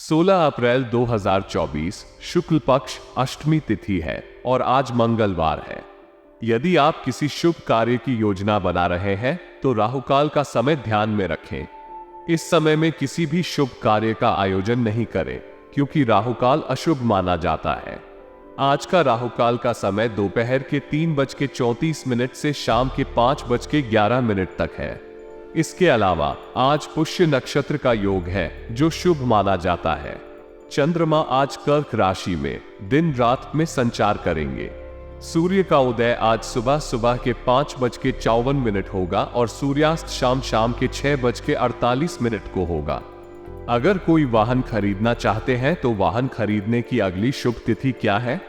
16 अप्रैल 2024 शुक्ल पक्ष अष्टमी तिथि है और आज मंगलवार है। यदि आप किसी शुभ कार्य की योजना बना रहे हैं तो राहुकाल का समय ध्यान में रखें। इस समय में किसी भी शुभ कार्य का आयोजन नहीं करें क्योंकि राहुकाल अशुभ माना जाता है। आज का राहुकाल का समय दोपहर के 3:34 से शाम के 5:11 तक है। इसके अलावा आज पुष्य नक्षत्र का योग है जो शुभ माना जाता है। चंद्रमा आज कर्क राशि में दिन रात में संचार करेंगे। सूर्य का उदय आज सुबह के 5:54 होगा और सूर्यास्त शाम के 6:48 को होगा। अगर कोई वाहन खरीदना चाहते हैं तो वाहन खरीदने की अगली शुभ तिथि क्या है?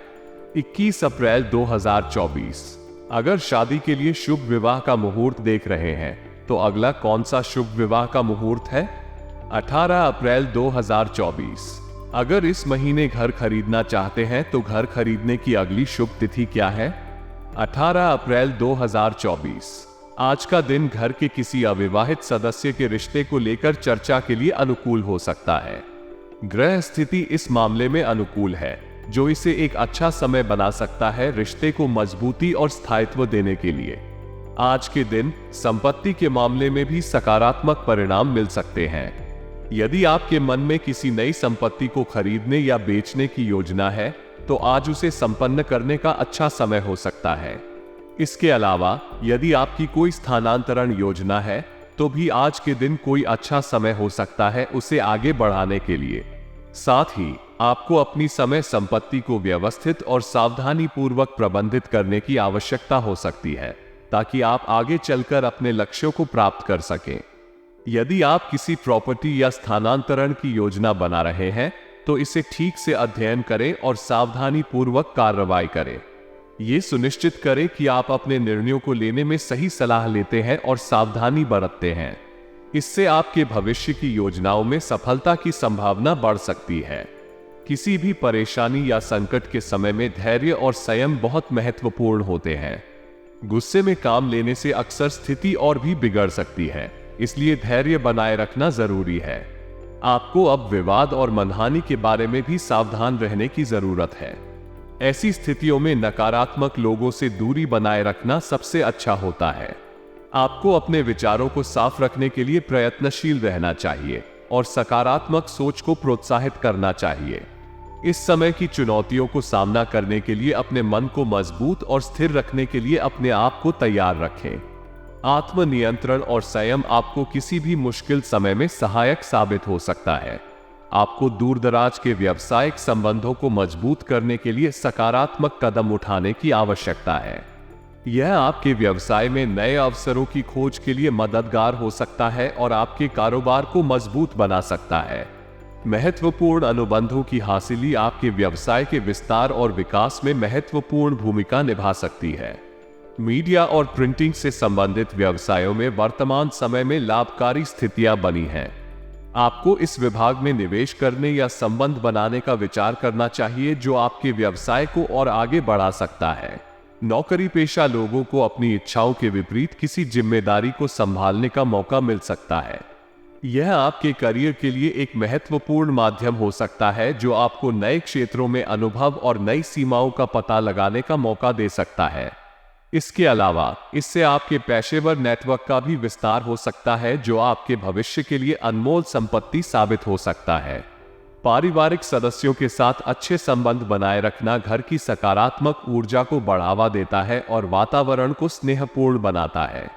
21 अप्रैल 2024। अगर शादी के लिए शुभ विवाह का मुहूर्त देख रहे हैं तो अगला कौन सा शुभ विवाह का मुहूर्त है? 18 अप्रैल 2024। अगर इस महीने घर खरीदना चाहते हैं तो घर खरीदने की अगली शुभ तिथि क्या है? 18 अप्रैल 2024। आज का दिन घर के किसी अविवाहित सदस्य के रिश्ते को लेकर चर्चा के लिए अनुकूल हो सकता है। ग्रह स्थिति इस मामले में अनुकूल है जो इसे एक अच्छा समय बना सकता है रिश्ते को मजबूती और स्थायित्व देने के लिए। आज के दिन संपत्ति के मामले में भी सकारात्मक परिणाम मिल सकते हैं। यदि आपके मन में किसी नई संपत्ति को खरीदने या बेचने की योजना है तो आज उसे संपन्न करने का अच्छा समय हो सकता है। इसके अलावा यदि आपकी कोई स्थानांतरण योजना है तो भी आज के दिन कोई अच्छा समय हो सकता है उसे आगे बढ़ाने के लिए। साथ ही आपको अपनी समय संपत्ति को व्यवस्थित और सावधानी पूर्वक प्रबंधित करने की आवश्यकता हो सकती है ताकि आप आगे चलकर अपने लक्ष्यों को प्राप्त कर सकें। यदि आप किसी प्रॉपर्टी या स्थानांतरण की योजना बना रहे हैं तो इसे ठीक से अध्ययन करें और सावधानी पूर्वक कार्रवाई करें। ये सुनिश्चित करें कि आप अपने निर्णयों को लेने में सही सलाह लेते हैं और सावधानी बरतते हैं। इससे आपके भविष्य की योजनाओं में सफलता की संभावना बढ़ सकती है। किसी भी परेशानी या संकट के समय में धैर्य और संयम बहुत महत्वपूर्ण होते हैं। गुस्से में काम लेने से अक्सर स्थिति और भी बिगड़ सकती है, इसलिए धैर्य बनाए रखना जरूरी है। आपको अब विवाद और मनहानि के बारे में भी सावधान रहने की जरूरत है। ऐसी स्थितियों में नकारात्मक लोगों से दूरी बनाए रखना सबसे अच्छा होता है। आपको अपने विचारों को साफ रखने के लिए प्रयत्नशील रहना चाहिए और सकारात्मक सोच को प्रोत्साहित करना चाहिए। इस समय की चुनौतियों को सामना करने के लिए अपने मन को मजबूत और स्थिर रखने के लिए अपने आप को तैयार रखें। आत्मनियंत्रण और संयम आपको किसी भी मुश्किल समय में सहायक साबित हो सकता है। आपको दूरदराज के व्यावसायिक संबंधों को मजबूत करने के लिए सकारात्मक कदम उठाने की आवश्यकता है। यह आपके व्यवसाय में नए अवसरों की खोज के लिए मददगार हो सकता है और आपके कारोबार को मजबूत बना सकता है। महत्वपूर्ण अनुबंधों की हासिली आपके व्यवसाय के विस्तार और विकास में महत्वपूर्ण भूमिका निभा सकती है। मीडिया और प्रिंटिंग से संबंधित व्यवसायों में वर्तमान समय में लाभकारी स्थितियां बनी हैं। आपको इस विभाग में निवेश करने या संबंध बनाने का विचार करना चाहिए जो आपके व्यवसाय को और आगे बढ़ा सकता है। नौकरी पेशा लोगों को अपनी इच्छाओं के विपरीत किसी जिम्मेदारी को संभालने का मौका मिल सकता है। यह आपके करियर के लिए एक महत्वपूर्ण माध्यम हो सकता है जो आपको नए क्षेत्रों में अनुभव और नई सीमाओं का पता लगाने का मौका दे सकता है। इसके अलावा इससे आपके पेशेवर नेटवर्क का भी विस्तार हो सकता है जो आपके भविष्य के लिए अनमोल संपत्ति साबित हो सकता है। पारिवारिक सदस्यों के साथ अच्छे संबंध बनाए रखना घर की सकारात्मक ऊर्जा को बढ़ावा देता है और वातावरण को स्नेहपूर्ण बनाता है।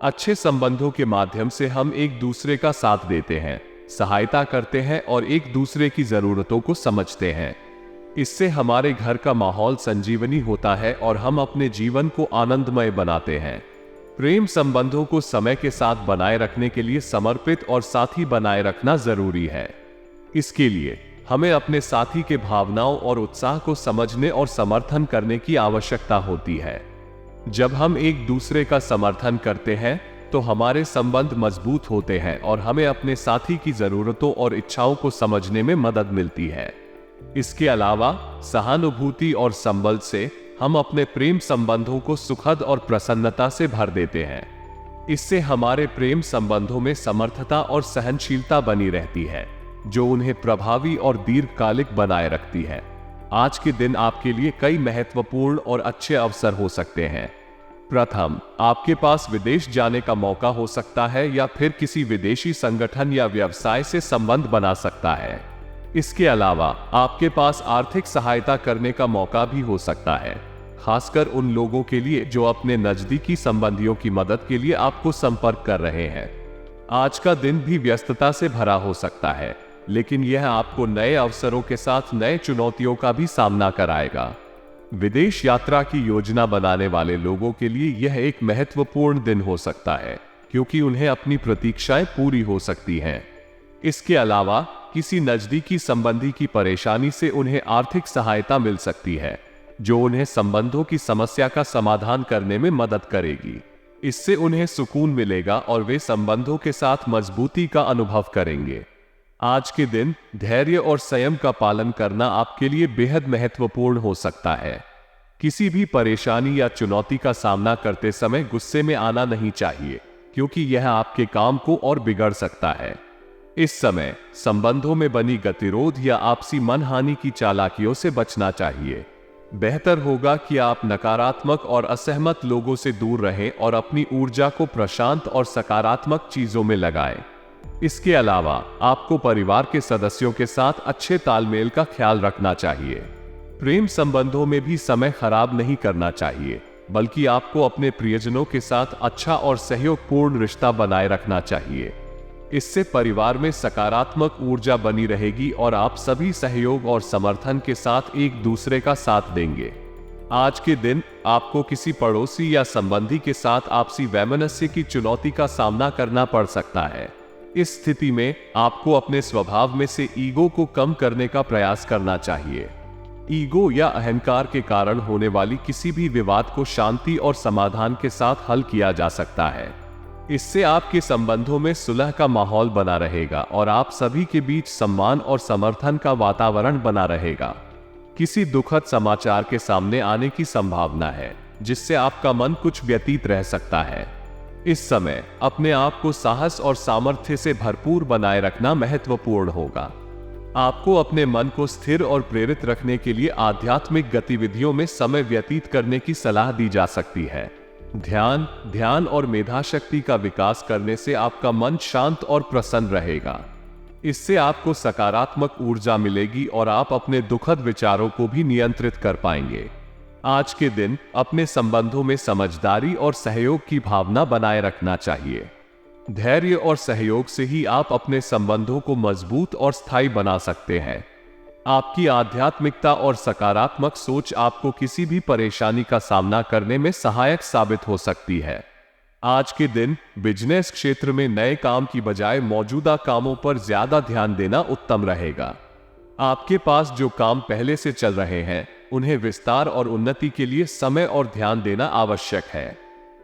अच्छे संबंधों के माध्यम से हम एक दूसरे का साथ देते हैं, सहायता करते हैं और एक दूसरे की जरूरतों को समझते हैं। इससे हमारे घर का माहौल संजीवनी होता है और हम अपने जीवन को आनंदमय बनाते हैं। प्रेम संबंधों को समय के साथ बनाए रखने के लिए समर्पित और साथी बनाए रखना जरूरी है। इसके लिए हमें अपने साथी के भावनाओं और उत्साह को समझने और समर्थन करने की आवश्यकता होती है। जब हम एक दूसरे का समर्थन करते हैं तो हमारे संबंध मजबूत होते हैं और हमें अपने साथी की जरूरतों और इच्छाओं को समझने में मदद मिलती है। इसके अलावा सहानुभूति और संबल से हम अपने प्रेम संबंधों को सुखद और प्रसन्नता से भर देते हैं। इससे हमारे प्रेम संबंधों में समर्थता और सहनशीलता बनी रहती है। जो उन्हें प्रभावी और दीर्घकालिक बनाए रखती है। आज के दिन आपके लिए कई महत्वपूर्ण और अच्छे अवसर हो सकते हैं। प्रथम, आपके पास विदेश जाने का मौका हो सकता है या फिर किसी विदेशी संगठन या व्यवसाय से संबंध बना सकता है। इसके अलावा आपके पास आर्थिक सहायता करने का मौका भी हो सकता है, खासकर उन लोगों के लिए जो अपने नजदीकी संबंधियों की मदद के लिए आपको संपर्क कर रहे हैं। आज का दिन भी व्यस्तता से भरा हो सकता है, लेकिन यह आपको नए अवसरों के साथ नए चुनौतियों का भी सामना कराएगा। विदेश यात्रा की योजना बनाने वाले लोगों के लिए यह एक महत्वपूर्ण दिन हो सकता है, क्योंकि उन्हें अपनी प्रतीक्षाएं पूरी हो सकती हैं। इसके अलावा किसी नजदीकी संबंधी की परेशानी से उन्हें आर्थिक सहायता मिल सकती है, जो उन्हें संबंधों की समस्या का समाधान करने में मदद करेगी। इससे उन्हें सुकून मिलेगा और वे संबंधों के साथ मजबूती का अनुभव करेंगे। आज के दिन धैर्य और संयम का पालन करना आपके लिए बेहद महत्वपूर्ण हो सकता है। किसी भी परेशानी या चुनौती का सामना करते समय गुस्से में आना नहीं चाहिए, क्योंकि यह आपके काम को और बिगड़ सकता है। इस समय संबंधों में बनी गतिरोध या आपसी मनहानि की चालाकियों से बचना चाहिए। बेहतर होगा कि आप नकारात्मक और असहमत लोगों से दूर रहें और अपनी ऊर्जा को प्रशांत और सकारात्मक चीजों में लगाएं। इसके अलावा आपको परिवार के सदस्यों के साथ अच्छे तालमेल का ख्याल रखना चाहिए। प्रेम संबंधों में भी समय खराब नहीं करना चाहिए, बल्कि आपको अपने प्रियजनों के साथ अच्छा और सहयोगपूर्ण रिश्ता बनाए रखना चाहिए। इससे परिवार में सकारात्मक ऊर्जा बनी रहेगी और आप सभी सहयोग और समर्थन के साथ एक दूसरे का साथ देंगे। आज के दिन आपको किसी पड़ोसी या संबंधी के साथ आपसी वैमनस्य की चुनौती का सामना करना पड़ सकता है। इस स्थिति में आपको अपने स्वभाव में से ईगो को कम करने का प्रयास करना चाहिए। ईगो या अहंकार के कारण होने वाली किसी भी विवाद को शांति और समाधान के साथ हल किया जा सकता है। इससे आपके संबंधों में सुलह का माहौल बना रहेगा और आप सभी के बीच सम्मान और समर्थन का वातावरण बना रहेगा। किसी दुखद समाचार के सामने आने की संभावना है, जिससे आपका मन कुछ व्यतीत रह सकता है। इस समय अपने आप को साहस और सामर्थ्य से भरपूर बनाए रखना महत्वपूर्ण होगा। आपको अपने मन को स्थिर और प्रेरित रखने के लिए आध्यात्मिक गतिविधियों में समय व्यतीत करने की सलाह दी जा सकती है। ध्यान और मेधा शक्ति का विकास करने से आपका मन शांत और प्रसन्न रहेगा। इससे आपको सकारात्मक ऊर्जा मिलेगी और आप अपने दुखद विचारों को भी नियंत्रित कर पाएंगे। आज के दिन अपने संबंधों में समझदारी और सहयोग की भावना बनाए रखना चाहिए। धैर्य और सहयोग से ही आप अपने संबंधों को मजबूत और स्थायी बना सकते हैं। आपकी आध्यात्मिकता और सकारात्मक सोच आपको किसी भी परेशानी का सामना करने में सहायक साबित हो सकती है। आज के दिन बिजनेस क्षेत्र में नए काम की बजाय मौजूदा कामों पर ज्यादा ध्यान देना उत्तम रहेगा। आपके पास जो काम पहले से चल रहे हैं, उन्हें विस्तार और उन्नति के लिए समय और ध्यान देना आवश्यक है।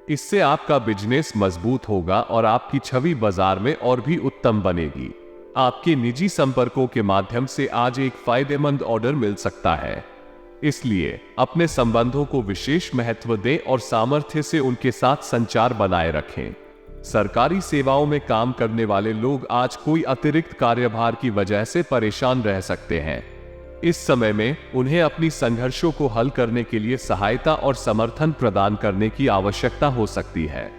इससे आपका बिजनेस मजबूत होगा और आपकी छवि बाजार में और भी उत्तम बनेगी। आपके निजी संपर्कों के माध्यम से आज एक फायदेमंद ऑर्डर मिल सकता है, इसलिए अपने संबंधों को विशेष महत्व दें और सामर्थ्य से उनके साथ संचार बनाए रखें। सरकारी सेवाओं में काम करने वाले लोग आज कोई अतिरिक्त कार्यभार की वजह से परेशान रह सकते हैं। इस समय में उन्हें अपनी संघर्षों को हल करने के लिए सहायता और समर्थन प्रदान करने की आवश्यकता हो सकती है।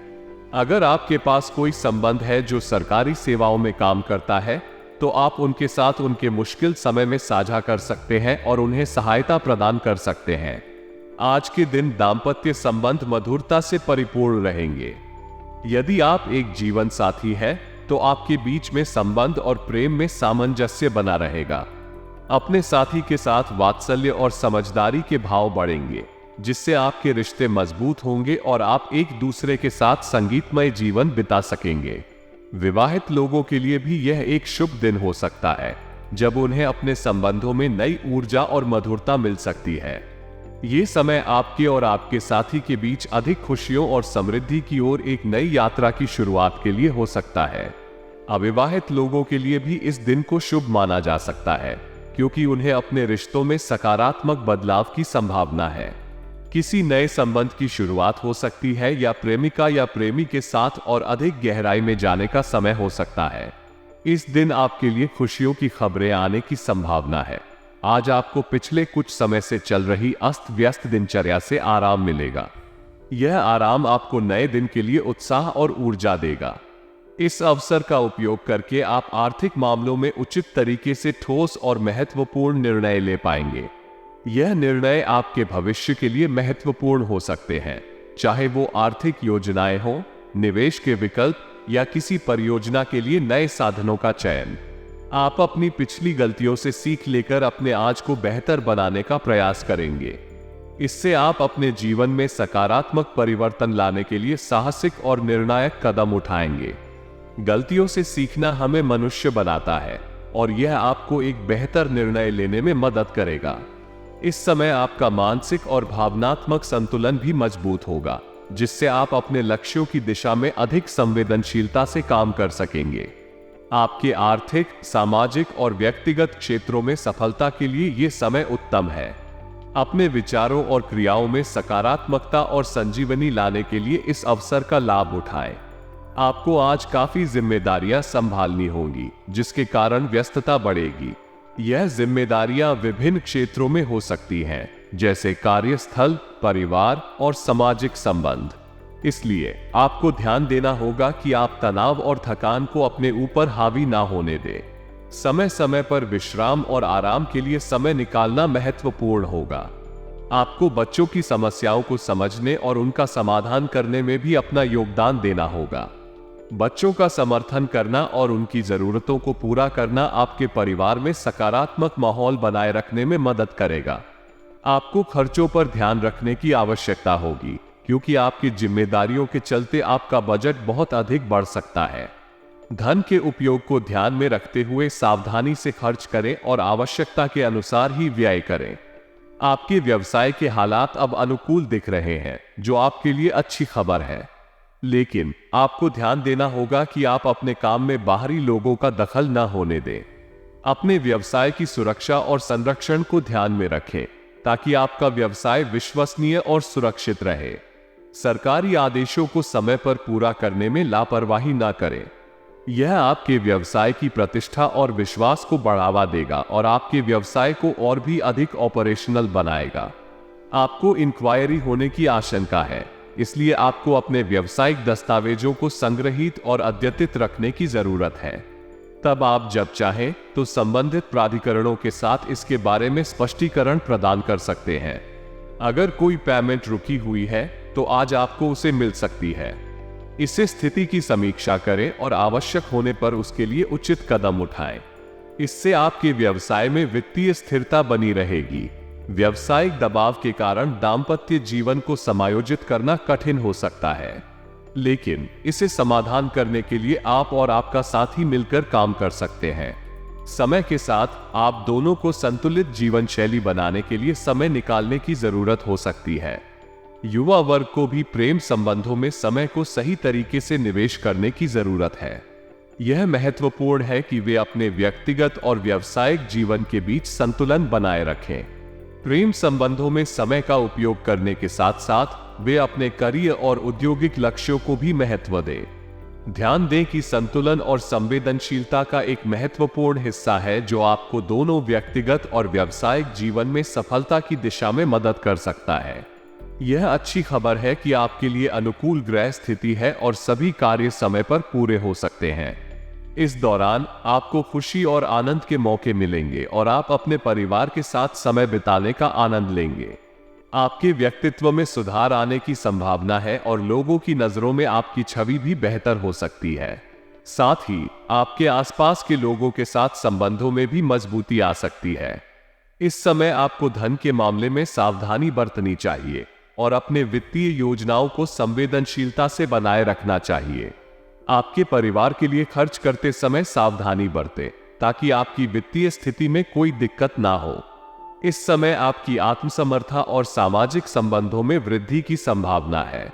अगर आपके पास कोई संबंध है जो सरकारी सेवाओं में काम करता है, तो आप उनके साथ उनके मुश्किल समय में साझा कर सकते हैं और उन्हें सहायता प्रदान कर सकते हैं। आज के दिन दाम्पत्य संबंध मधुरता से परिपूर्ण रहेंगे। यदि आप एक जीवन साथी हैं, तो आपके बीच में संबंध और प्रेम में सामंजस्य बना रहेगा। अपने साथी के साथ वात्सल्य और समझदारी के भाव बढ़ेंगे, जिससे आपके रिश्ते मजबूत होंगे और आप एक दूसरे के साथ संगीतमय जीवन बिता सकेंगे। विवाहित लोगों के लिए भी यह एक शुभ दिन हो सकता है, जब उन्हें अपने संबंधों में नई ऊर्जा और मधुरता मिल सकती है। ये समय आपके और आपके साथी के बीच अधिक खुशियों और समृद्धि की ओर एक नई यात्रा की शुरुआत के लिए हो सकता है। अविवाहित लोगों के लिए भी इस दिन को शुभ माना जा सकता है, क्योंकि उन्हें अपने रिश्तों में सकारात्मक बदलाव की संभावना है। किसी नए संबंध की शुरुआत हो सकती है या प्रेमिका या प्रेमी के साथ और अधिक गहराई में जाने का समय हो सकता है। इस दिन आपके लिए खुशियों की खबरें आने की संभावना है। आज आपको पिछले कुछ समय से चल रही अस्त व्यस्त दिनचर्या से आराम मिलेगा। यह आराम आपको नए दिन के लिए उत्साह और ऊर्जा देगा। इस अवसर का उपयोग करके आप आर्थिक मामलों में उचित तरीके से ठोस और महत्वपूर्ण निर्णय ले पाएंगे। यह निर्णय आपके भविष्य के लिए महत्वपूर्ण हो सकते हैं, चाहे वो आर्थिक योजनाएं हो, निवेश के विकल्प या किसी परियोजना के लिए नए साधनों का चयन। आप अपनी पिछली गलतियों से सीख लेकर अपने आज को बेहतर बनाने का प्रयास करेंगे। इससे आप अपने जीवन में सकारात्मक परिवर्तन लाने के लिए साहसिक और निर्णायक कदम उठाएंगे। गलतियों से सीखना हमें मनुष्य बनाता है और यह आपको एक बेहतर निर्णय लेने में मदद करेगा। इस समय आपका मानसिक और भावनात्मक संतुलन भी मजबूत होगा, जिससे आप अपने लक्ष्यों की दिशा में अधिक संवेदनशीलता से काम कर सकेंगे। आपके आर्थिक, सामाजिक और व्यक्तिगत क्षेत्रों में सफलता के लिए यह समय उत्तम है। अपने विचारों और क्रियाओं में सकारात्मकता और संजीवनी लाने के लिए इस अवसर का लाभ उठाएं। आपको आज काफी जिम्मेदारियां संभालनी होंगी, जिसके कारण व्यस्तता बढ़ेगी। यह जिम्मेदारियां विभिन्न क्षेत्रों में हो सकती हैं, जैसे कार्यस्थल, परिवार और सामाजिक संबंध। इसलिए आपको ध्यान देना होगा कि आप तनाव और थकान को अपने ऊपर हावी ना होने दें। समय समय पर विश्राम और आराम के लिए समय निकालना महत्वपूर्ण होगा। आपको बच्चों की समस्याओं को समझने और उनका समाधान करने में भी अपना योगदान देना होगा। बच्चों का समर्थन करना और उनकी जरूरतों को पूरा करना आपके परिवार में सकारात्मक माहौल बनाए रखने में मदद करेगा। आपको खर्चों पर ध्यान रखने की आवश्यकता होगी, क्योंकि आपकी जिम्मेदारियों के चलते आपका बजट बहुत अधिक बढ़ सकता है। धन के उपयोग को ध्यान में रखते हुए सावधानी से खर्च करें और आवश्यकता के अनुसार ही व्यय करें। आपके व्यवसाय के हालात अब अनुकूल दिख रहे हैं, जो आपके लिए अच्छी खबर है। लेकिन आपको ध्यान देना होगा कि आप अपने काम में बाहरी लोगों का दखल न होने दें। अपने व्यवसाय की सुरक्षा और संरक्षण को ध्यान में रखें, ताकि आपका व्यवसाय विश्वसनीय और सुरक्षित रहे। सरकारी आदेशों को समय पर पूरा करने में लापरवाही न करें। यह आपके व्यवसाय की प्रतिष्ठा और विश्वास को बढ़ावा देगा और आपके व्यवसाय को और भी अधिक ऑपरेशनल बनाएगा। आपको इंक्वायरी होने की आशंका है, इसलिए आपको अपने व्यावसायिक दस्तावेजों को संग्रहित और अद्यतित रखने की जरूरत है। तब आप जब चाहें तो संबंधित प्राधिकरणों के साथ इसके बारे में स्पष्टीकरण प्रदान कर सकते हैं। अगर कोई पेमेंट रुकी हुई है तो आज आपको उसे मिल सकती है। इससे स्थिति की समीक्षा करें और आवश्यक होने पर उसके लिए उचित कदम उठाएं। इससे आपके व्यवसाय में वित्तीय स्थिरता बनी रहेगी। व्यावसायिक दबाव के कारण दांपत्य जीवन को समायोजित करना कठिन हो सकता है, लेकिन इसे समाधान करने के लिए आप और आपका साथी मिलकर काम कर सकते हैं। समय के साथ आप दोनों को संतुलित जीवन शैली बनाने के लिए समय निकालने की जरूरत हो सकती है। युवा वर्ग को भी प्रेम संबंधों में समय को सही तरीके से निवेश करने की जरूरत है। यह महत्वपूर्ण है कि वे अपने व्यक्तिगत और व्यावसायिक जीवन के बीच संतुलन बनाए रखें। प्रेम संबंधों में समय का उपयोग करने के साथ साथ वे अपने करियर और औद्योगिक लक्ष्यों को भी महत्व दें। ध्यान दें कि संतुलन और संवेदनशीलता का एक महत्वपूर्ण हिस्सा है, जो आपको दोनों व्यक्तिगत और व्यावसायिक जीवन में सफलता की दिशा में मदद कर सकता है। यह अच्छी खबर है कि आपके लिए अनुकूल ग्रह स्थिति है और सभी कार्य समय पर पूरे हो सकते हैं। इस दौरान आपको खुशी और आनंद के मौके मिलेंगे और आप अपने परिवार के साथ समय बिताने का आनंद लेंगे। आपके व्यक्तित्व में सुधार आने की संभावना है और लोगों की नजरों में आपकी छवि भी बेहतर हो सकती है। साथ ही आपके आसपास के लोगों के साथ संबंधों में भी मजबूती आ सकती है। इस समय आपको धन के मामले में सावधानी बरतनी चाहिए और अपने वित्तीय योजनाओं को संवेदनशीलता से बनाए रखना चाहिए। आपके परिवार के लिए खर्च करते समय सावधानी बरतें, ताकि आपकी वित्तीय स्थिति में कोई दिक्कत ना हो। इस समय आपकी आत्मसमर्था और सामाजिक संबंधों में वृद्धि की संभावना है।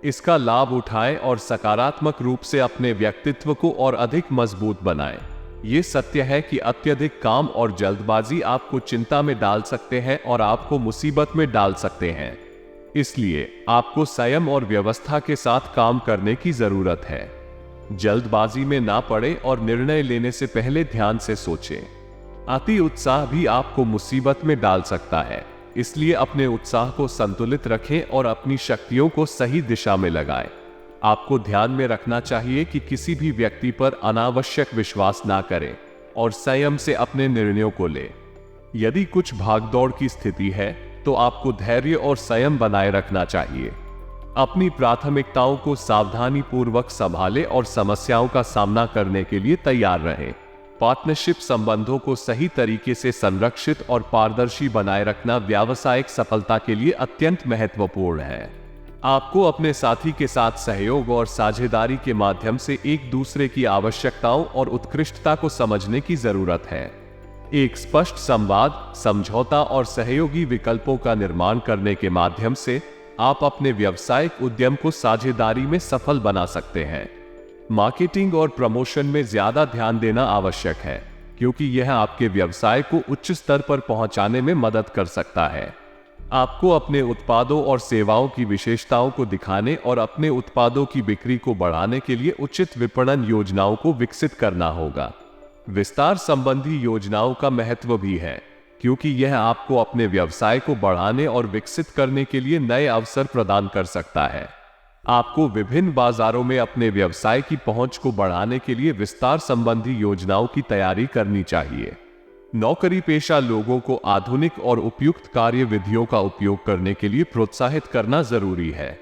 इसका लाभ उठाएं और सकारात्मक रूप से अपने व्यक्तित्व को और अधिक मजबूत बनाएं। ये सत्य है कि अत्यधिक काम और जल्दबाजी आपको चिंता में डाल सकते हैं और आपको मुसीबत में डाल सकते हैं। इसलिए आपको संयम और व्यवस्था के साथ काम करने की जरूरत है। जल्दबाजी में ना पड़े और निर्णय लेने से पहले ध्यान से सोचें। अति उत्साह भी आपको मुसीबत में डाल सकता है, इसलिए अपने उत्साह को संतुलित रखें और अपनी शक्तियों को सही दिशा में लगाएं। आपको ध्यान में रखना चाहिए कि किसी भी व्यक्ति पर अनावश्यक विश्वास ना करें और संयम से अपने निर्णयों को लें। यदि कुछ भागदौड़ की स्थिति है तो आपको धैर्य और संयम बनाए रखना चाहिए। अपनी प्राथमिकताओं को सावधानी पूर्वक संभालें और समस्याओं का सामना करने के लिए तैयार रहें। पार्टनरशिप संबंधों को सही तरीके से संरक्षित और पारदर्शी बनाए रखना व्यावसायिक सफलता के लिए अत्यंत महत्वपूर्ण है। आपको अपने साथी के साथ सहयोग और साझेदारी के माध्यम से एक दूसरे की आवश्यकताओं और उत्कृष्टता को समझने की जरूरत है। एक स्पष्ट संवाद, समझौता और सहयोगी विकल्पों का निर्माण करने के माध्यम से आप अपने व्यावसायिक उद्यम को साझेदारी में सफल बना सकते हैं। मार्केटिंग और प्रमोशन में ज्यादा ध्यान देना आवश्यक है, क्योंकि यह आपके व्यवसाय को उच्च स्तर पर पहुंचाने में मदद कर सकता है। आपको अपने उत्पादों और सेवाओं की विशेषताओं को दिखाने और अपने उत्पादों की बिक्री को बढ़ाने के लिए उचित विपणन योजनाओं को विकसित करना होगा। विस्तार संबंधी योजनाओं का महत्व भी है, क्योंकि यह आपको अपने व्यवसाय को बढ़ाने और विकसित करने के लिए नए अवसर प्रदान कर सकता है। आपको विभिन्न बाजारों में अपने व्यवसाय की पहुंच को बढ़ाने के लिए विस्तार संबंधी योजनाओं की तैयारी करनी चाहिए। नौकरी पेशा लोगों को आधुनिक और उपयुक्त कार्य विधियों का उपयोग करने के लिए प्रोत्साहित करना जरूरी है।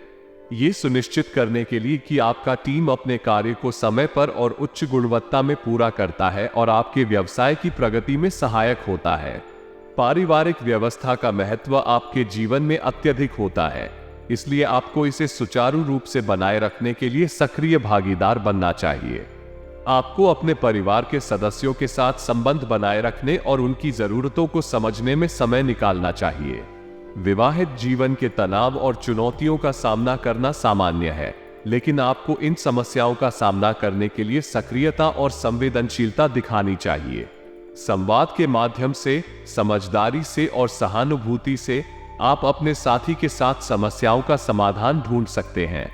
ये सुनिश्चित करने के लिए कि आपका टीम अपने कार्य को समय पर और उच्च गुणवत्ता में पूरा करता है और आपके व्यवसाय की प्रगति में सहायक होता है। पारिवारिक व्यवस्था का महत्व आपके जीवन में अत्यधिक होता है, इसलिए आपको इसे सुचारू रूप से बनाए रखने के लिए सक्रिय भागीदार बनना चाहिए। आपको अपने परिवार के सदस्यों के साथ संबंध बनाए रखने और उनकी जरूरतों को समझने में समय निकालना चाहिए। विवाहित जीवन के तनाव और चुनौतियों का सामना करना सामान्य है, लेकिन आपको इन समस्याओं का सामना करने के लिए सक्रियता और संवेदनशीलता दिखानी चाहिए। संवाद के माध्यम से, समझदारी से और सहानुभूति से आप अपने साथी के साथ समस्याओं का समाधान ढूंढ सकते हैं।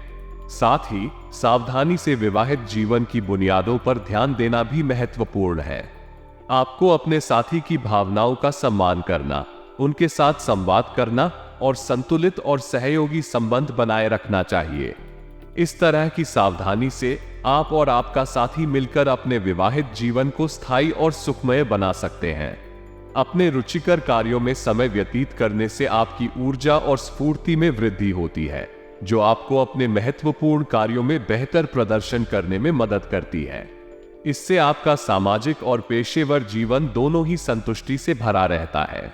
साथ ही सावधानी से विवाहित जीवन की बुनियादों पर ध्यान देना भी महत्वपूर्ण है। आपको अपने साथी की भावनाओं का सम्मान करना, उनके साथ संवाद करना और संतुलित और सहयोगी संबंध बनाए रखना चाहिए। इस तरह की सावधानी से आप और आपका साथी मिलकर अपने विवाहित जीवन को स्थायी और सुखमय बना सकते हैं। अपने रुचिकर कार्यों में समय व्यतीत करने से आपकी ऊर्जा और स्फूर्ति में वृद्धि होती है, जो आपको अपने महत्वपूर्ण कार्यों में बेहतर प्रदर्शन करने में मदद करती है। इससे आपका सामाजिक और पेशेवर जीवन दोनों ही संतुष्टि से भरा रहता है।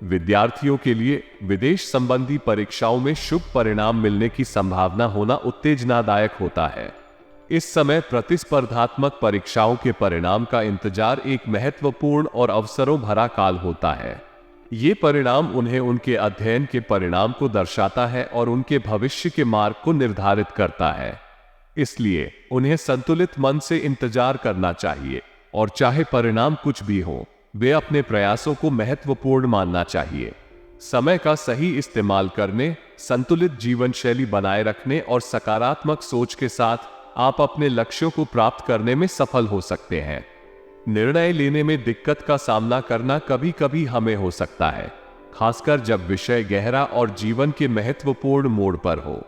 विद्यार्थियों के लिए विदेश संबंधी परीक्षाओं में शुभ परिणाम मिलने की संभावना होना उत्तेजनादायक होता है। इस समय प्रतिस्पर्धात्मक परीक्षाओं के परिणाम का इंतजार एक महत्वपूर्ण और अवसरों भरा काल होता है। ये परिणाम उन्हें उनके अध्ययन के परिणाम को दर्शाता है और उनके भविष्य के मार्ग को निर्धारित करता है। इसलिए उन्हें संतुलित मन से इंतजार करना चाहिए और चाहे परिणाम कुछ भी हो, वे अपने प्रयासों को महत्वपूर्ण मानना चाहिए। समय का सही इस्तेमाल करने, संतुलित जीवन शैली बनाए रखने और सकारात्मक सोच के साथ आप अपने लक्ष्यों को प्राप्त करने में सफल हो सकते हैं। निर्णय लेने में दिक्कत का सामना करना कभी कभी हमें हो सकता है, खासकर जब विषय गहरा और जीवन के महत्वपूर्ण मोड़ पर हो।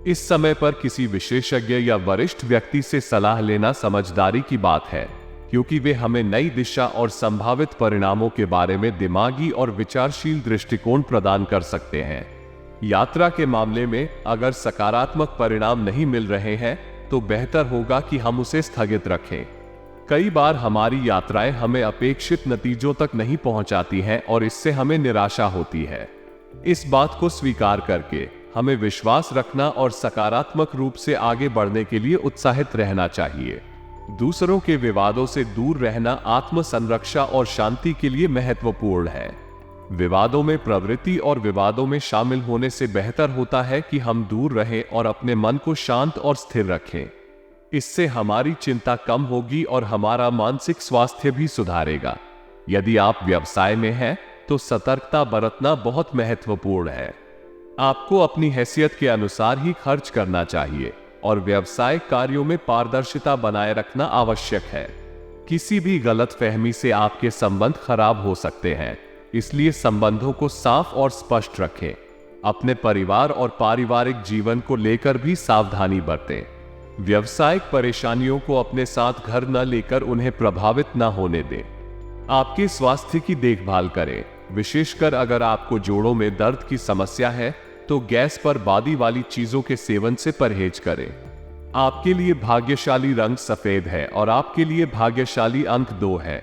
इस समय पर किसी विशेषज्ञ या वरिष्ठ व्यक्ति से सलाह लेना समझदारी की बात है, क्योंकि वे हमें नई दिशा और संभावित परिणामों के बारे में दिमागी और विचारशील दृष्टिकोण प्रदान कर सकते हैं। यात्रा के मामले में अगर सकारात्मक परिणाम नहीं मिल रहे हैं तो बेहतर होगा कि हम उसे स्थगित रखें। कई बार हमारी यात्राएं हमें अपेक्षित नतीजों तक नहीं पहुंचाती हैं और इससे हमें निराशा होती है। इस बात को स्वीकार करके हमें विश्वास रखना और सकारात्मक रूप से आगे बढ़ने के लिए उत्साहित रहना चाहिए। दूसरों के विवादों से दूर रहना आत्म संरक्षा और शांति के लिए महत्वपूर्ण है। विवादों में प्रवृत्ति और विवादों में शामिल होने से बेहतर होता है कि हम दूर रहें और अपने मन को शांत और स्थिर रखें। इससे हमारी चिंता कम होगी और हमारा मानसिक स्वास्थ्य भी सुधारेगा। यदि आप व्यवसाय में हैं, तो सतर्कता बरतना बहुत महत्वपूर्ण है। आपको अपनी हैसियत के अनुसार ही खर्च करना चाहिए और व्यावसायिक कार्यों में पारदर्शिता बनाए रखना आवश्यक है। किसी भी गलतफहमी से आपके संबंध खराब हो सकते हैं, इसलिए संबंधों को साफ और स्पष्ट रखें। अपने परिवार और पारिवारिक जीवन को लेकर भी सावधानी बरतें। व्यावसायिक परेशानियों को अपने साथ घर न लेकर उन्हें प्रभावित न होने दें। आपके स्वास्थ्य की देखभाल करें, विशेषकर अगर आपको जोड़ों में दर्द की समस्या है तो गैस पर बादी वाली चीजों के सेवन से परहेज करें। आपके लिए भाग्यशाली रंग सफेद है और आपके लिए भाग्यशाली अंक 2 है।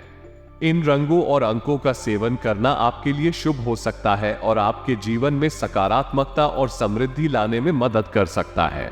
इन रंगों और अंकों का सेवन करना आपके लिए शुभ हो सकता है और आपके जीवन में सकारात्मकता और समृद्धि लाने में मदद कर सकता है।